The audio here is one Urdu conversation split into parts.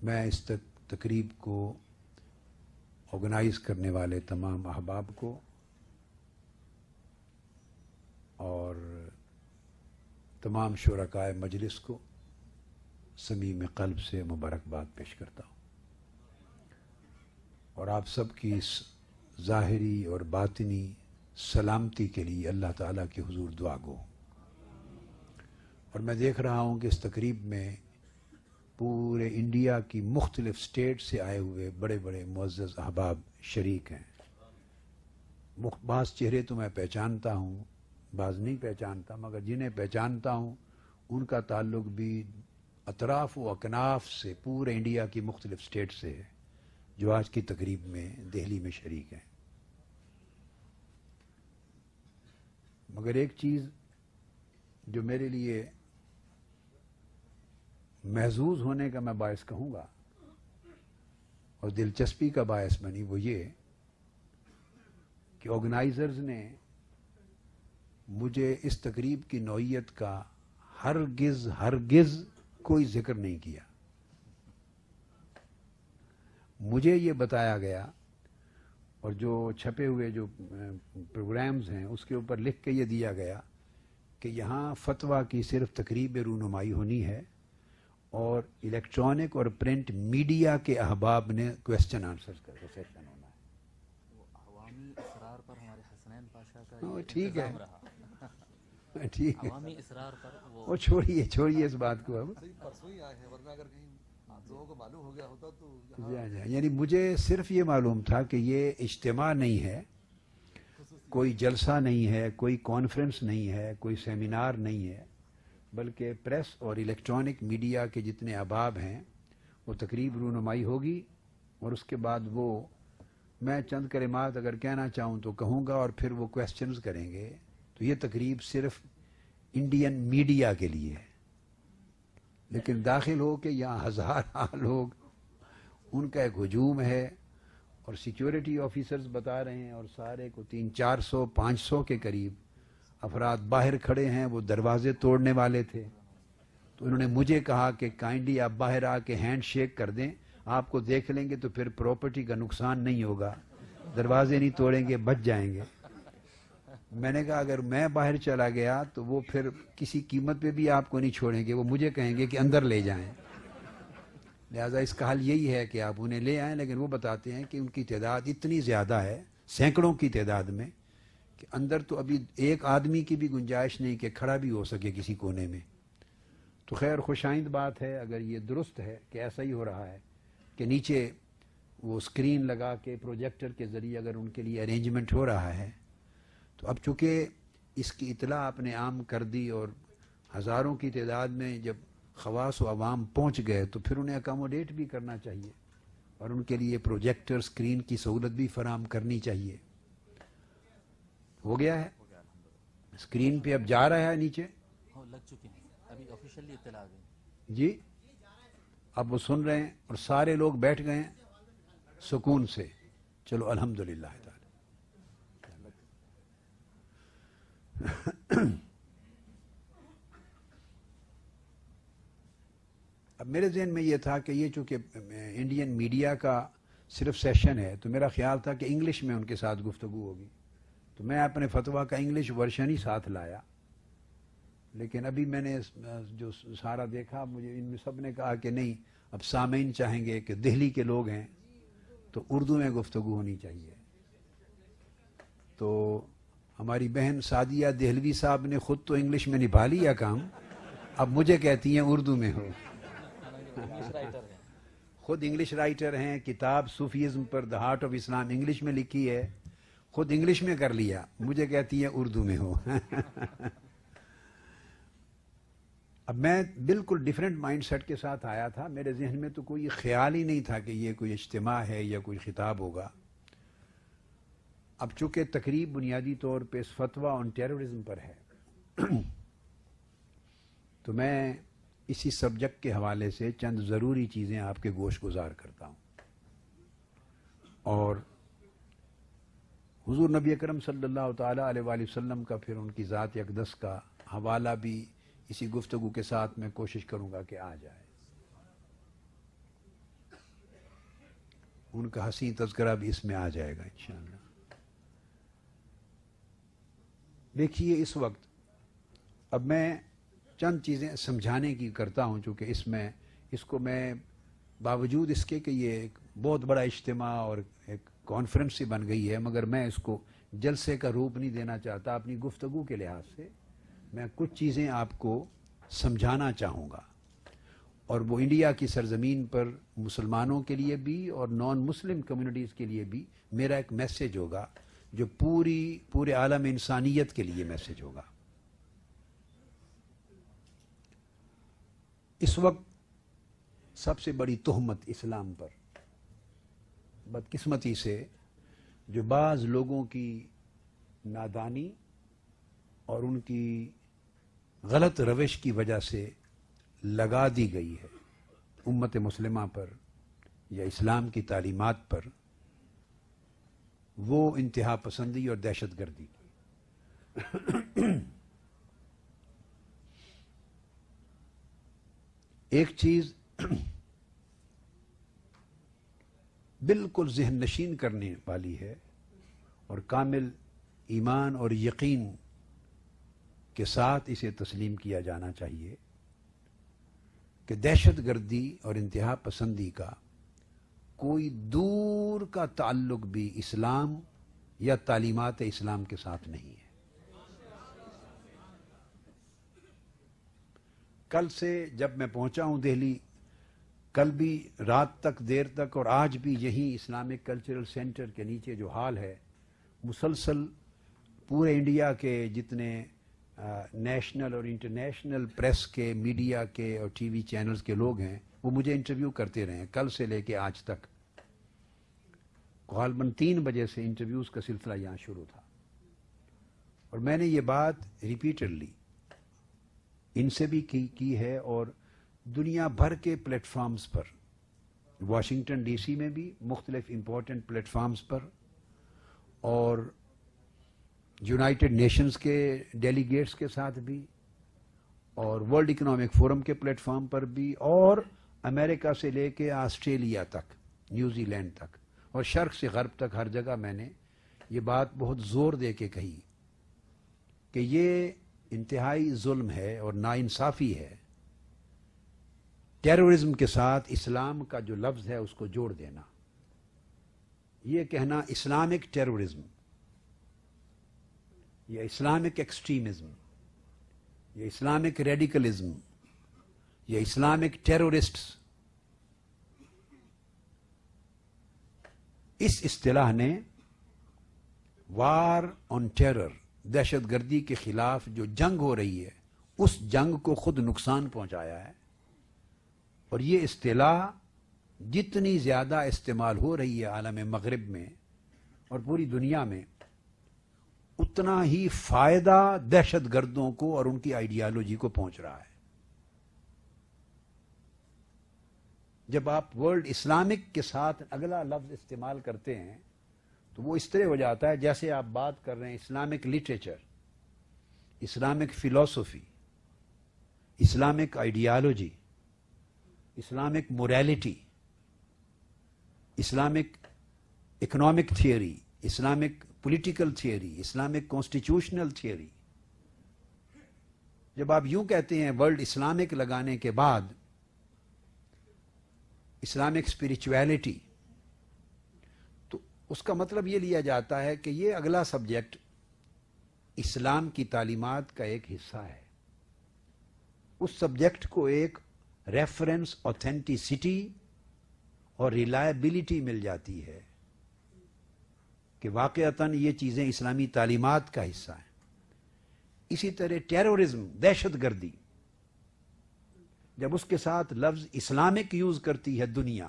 میں اس تقریب کو آرگنائز کرنے والے تمام احباب کو اور تمام شرکائے مجلس کو صمیم قلب سے مبارکباد پیش کرتا ہوں، اور آپ سب کی اس ظاہری اور باطنی سلامتی کے لیے اللہ تعالیٰ کے حضور دعا گو۔ اور میں دیکھ رہا ہوں کہ اس تقریب میں پورے انڈیا کی مختلف اسٹیٹ سے آئے ہوئے بڑے بڑے معزز احباب شریک ہیں۔ بعض چہرے تو میں پہچانتا ہوں، بعض نہیں پہچانتا، مگر جنہیں پہچانتا ہوں ان کا تعلق بھی اطراف و اکناف سے پورے انڈیا کی مختلف اسٹیٹ سے ہے، جو آج کی تقریب میں دہلی میں شریک ہیں۔ مگر ایک چیز جو میرے لیے محظوظ ہونے کا میں باعث کہوں گا اور دلچسپی کا باعث بنی، وہ یہ کہ آرگنائزرز نے مجھے اس تقریب کی نوعیت کا ہرگز کوئی ذکر نہیں کیا۔ مجھے یہ بتایا گیا، اور جو چھپے ہوئے جو پروگرامز ہیں اس کے اوپر لکھ کے یہ دیا گیا کہ یہاں فتویٰ کی صرف تقریب رونمائی ہونی ہے، اور الیکٹرانک اور پرنٹ میڈیا کے احباب نے کویسچن آنسر کا سیشن ہونا ہے۔ وہ عوامی اصرار پر ہمارے حسنین پاشا کا یہ ٹھیک ہے، رہا، ٹھیک ہے، عوامی اصرار پر وہ چھوڑیے اس بات کو اب۔ پرسوں ہی آئے ہیں، ورنہ اگر کہیں آپ لوگوں کو معلوم ہو گیا ہوتا تو یعنی مجھے صرف یہ معلوم تھا کہ یہ اجتماع نہیں ہے، کوئی جلسہ نہیں ہے، کوئی کانفرنس نہیں ہے، کوئی سیمینار نہیں ہے، بلکہ پریس اور الیکٹرانک میڈیا کے جتنے احباب ہیں وہ تقریب رونمائی ہوگی، اور اس کے بعد وہ میں چند کلمات اگر کہنا چاہوں تو کہوں گا، اور پھر وہ کویسچنز کریں گے۔ تو یہ تقریب صرف انڈین میڈیا کے لیے ہے، لیکن داخل ہو کے یہاں ہزارہ لوگ، ان کا ایک ہجوم ہے، اور سیکیورٹی آفیسرز بتا رہے ہیں، اور سارے کو 300-400-500 کے قریب افراد باہر کھڑے ہیں، وہ دروازے توڑنے والے تھے۔ تو انہوں نے مجھے کہا کہ کائنڈلی آپ باہر آ کے ہینڈ شیک کر دیں، آپ کو دیکھ لیں گے تو پھر پراپرٹی کا نقصان نہیں ہوگا، دروازے نہیں توڑیں گے، بچ جائیں گے۔ میں نے کہا اگر میں باہر چلا گیا تو وہ پھر کسی قیمت پہ بھی آپ کو نہیں چھوڑیں گے، وہ مجھے کہیں گے کہ اندر لے جائیں۔ لہٰذا اس کا حل یہی ہے کہ آپ انہیں لے آئیں، لیکن وہ بتاتے ہیں کہ ان کی تعداد اتنی زیادہ ہے، سینکڑوں کی تعداد میں، کہ اندر تو ابھی ایک آدمی کی بھی گنجائش نہیں کہ کھڑا بھی ہو سکے کسی کونے میں۔ تو خیر خوش آئند بات ہے اگر یہ درست ہے کہ ایسا ہی ہو رہا ہے کہ نیچے وہ اسکرین لگا کے پروجیکٹر کے ذریعے اگر ان کے لیے ارینجمنٹ ہو رہا ہے، تو اب چونکہ اس کی اطلاع آپ نے عام کر دی اور ہزاروں کی تعداد میں جب خواص و عوام پہنچ گئے تو پھر انہیں اکاموڈیٹ بھی کرنا چاہیے، اور ان کے لیے پروجیکٹر اسکرین کی سہولت بھی فراہم کرنی چاہیے۔ ہو گیا ہے، اسکرین پہ اب جا رہا ہے نیچے لگ چکی ہیں، ابھی آفیشیلی اطلاع آ گئی جی، اب وہ سن رہے ہیں اور سارے لوگ بیٹھ گئے ہیں سکون سے۔ چلو الحمدللہ تعالی۔ اب میرے ذہن میں یہ تھا کہ یہ چونکہ انڈین میڈیا کا صرف سیشن ہے تو میرا خیال تھا کہ انگلش میں ان کے ساتھ گفتگو ہوگی، تو میں اپنے فتویٰ کا انگلش ورژن ہی ساتھ لایا۔ لیکن ابھی میں نے جو سارا دیکھا، مجھے ان میں سب نے کہا کہ نہیں، اب سامعین چاہیں گے کہ دہلی کے لوگ ہیں تو اردو میں گفتگو ہونی چاہیے۔ تو ہماری بہن سعدیہ دہلوی صاحب نے خود تو انگلش میں نبھا لیا کام، اب مجھے کہتی ہیں اردو میں ہو۔ خود انگلش رائٹر ہیں، کتاب Sufism per the heart of Islam English میں لکھی ہے، خود انگلش میں کر لیا، مجھے کہتی ہیں اردو میں ہو۔ اب میں بالکل ڈیفرنٹ مائنڈ سیٹ کے ساتھ آیا تھا، میرے ذہن میں تو کوئی خیال ہی نہیں تھا کہ یہ کوئی اجتماع ہے یا کوئی خطاب ہوگا۔ اب چونکہ تقریب بنیادی طور پہ اس فتویٰ آن ٹیررزم پر ہے تو میں اسی سبجیکٹ کے حوالے سے چند ضروری چیزیں آپ کے گوش گزار کرتا ہوں، اور حضور نبی اکرم صلی اللہ تعالیٰ علیہ وآلہ وسلم کا پھر ان کی ذات اقدس کا حوالہ بھی اسی گفتگو کے ساتھ میں کوشش کروں گا کہ آ جائے۔ ان کا حسین تذکرہ بھی اس میں آ جائے گا انشاءاللہ. دیکھیے اس وقت اب میں چند چیزیں سمجھانے کی کرتا ہوں، چونکہ اس کو میں باوجود اس کے کہ یہ ایک بہت بڑا اجتماع اور ایک کانفرنس ہی بن گئی ہے، مگر میں اس کو جلسے کا روپ نہیں دینا چاہتا. اپنی گفتگو کے لحاظ سے میں کچھ چیزیں آپ کو سمجھانا چاہوں گا، اور وہ انڈیا کی سرزمین پر مسلمانوں کے لیے بھی اور نان مسلم کمیونٹیز کے لیے بھی میرا ایک میسج ہوگا، جو پورے عالم انسانیت کے لیے میسج ہوگا. اس وقت سب سے بڑی تہمت اسلام پر بدقسمتی سے جو بعض لوگوں کی نادانی اور ان کی غلط روش کی وجہ سے لگا دی گئی ہے امت مسلمہ پر یا اسلام کی تعلیمات پر، وہ انتہا پسندی اور دہشت گردی کی. ایک چیز بالکل ذہن نشین کرنے والی ہے اور کامل ایمان اور یقین کے ساتھ اسے تسلیم کیا جانا چاہیے کہ دہشت گردی اور انتہا پسندی کا کوئی دور کا تعلق بھی اسلام یا تعلیمات اسلام کے ساتھ نہیں ہے. کل سے جب میں پہنچا ہوں دہلی، کل بھی رات تک دیر تک اور آج بھی یہی اسلامک کلچرل سینٹر کے نیچے جو ہال ہے، مسلسل پورے انڈیا کے جتنے نیشنل اور انٹرنیشنل پریس کے، میڈیا کے اور ٹی وی چینلز کے لوگ ہیں، وہ مجھے انٹرویو کرتے رہے ہیں کل سے لے کے آج تک. غالباً 3 بجے سے انٹرویوز کا سلسلہ یہاں شروع تھا، اور میں نے یہ بات ریپیٹڈلی ان سے بھی کی ہے، اور دنیا بھر کے پلیٹ فارمز پر، واشنگٹن ڈی سی میں بھی مختلف امپورٹنٹ پلیٹ فارمز پر، اور یونائٹڈ نیشنز کے ڈیلیگیٹس کے ساتھ بھی، اور ورلڈ اکنامک فورم کے پلیٹ فارم پر بھی، اور امریکہ سے لے کے آسٹریلیا تک، نیوزی لینڈ تک، اور شرق سے غرب تک ہر جگہ میں نے یہ بات بہت زور دے کے کہی کہ یہ انتہائی ظلم ہے اور ناانصافی ہے ٹیررزم کے ساتھ اسلام کا جو لفظ ہے اس کو جوڑ دینا. یہ کہنا اسلامک ٹیررزم یا اسلامک ایکسٹریمزم یا اسلامک ریڈیکلزم یا اسلامک ٹیرورسٹس، اس اصطلاح نے وار آن ٹیرر، دہشت گردی کے خلاف جو جنگ ہو رہی ہے، اس جنگ کو خود نقصان پہنچایا ہے. اور یہ اصطلاح جتنی زیادہ استعمال ہو رہی ہے عالم مغرب میں اور پوری دنیا میں، اتنا ہی فائدہ دہشت گردوں کو اور ان کی آئیڈیالوجی کو پہنچ رہا ہے. جب آپ ورلڈ اسلامک کے ساتھ اگلا لفظ استعمال کرتے ہیں تو وہ اس طرح ہو جاتا ہے جیسے آپ بات کر رہے ہیں اسلامک لٹریچر، اسلامک فلسفی، Islamic ideology, Islamic morality, Islamic economic theory, Islamic political theory, Islamic constitutional theory. جب آپ یوں کہتے ہیں ورلڈ اسلامک لگانے کے بعد اسلامک اسپرچویلٹی، تو اس کا مطلب یہ لیا جاتا ہے کہ یہ اگلا سبجیکٹ اسلام کی تعلیمات کا ایک حصہ ہے. اس سبجیکٹ کو ایک ریفرنس، اوتھینٹسٹی اور ریلائبلٹی مل جاتی ہے کہ واقعتاً یہ چیزیں اسلامی تعلیمات کا حصہ ہیں. اسی طرح ٹیرورزم، دہشت گردی، جب اس کے ساتھ لفظ اسلامک یوز کرتی ہے دنیا،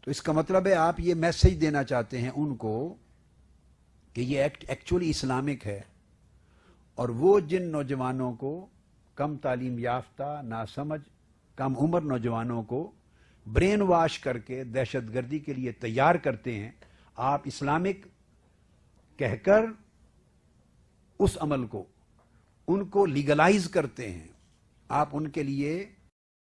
تو اس کا مطلب ہے آپ یہ میسج دینا چاہتے ہیں ان کو کہ یہ ایکٹ ایکچولی اسلامک ہے. اور وہ جن نوجوانوں کو، کم تعلیم یافتہ، ناسمجھ، کم عمر نوجوانوں کو برین واش کر کے دہشت گردی کے لیے تیار کرتے ہیں، آپ اسلامک کہہ کر اس عمل کو، ان کو لیگلائز کرتے ہیں. آپ ان کے لیے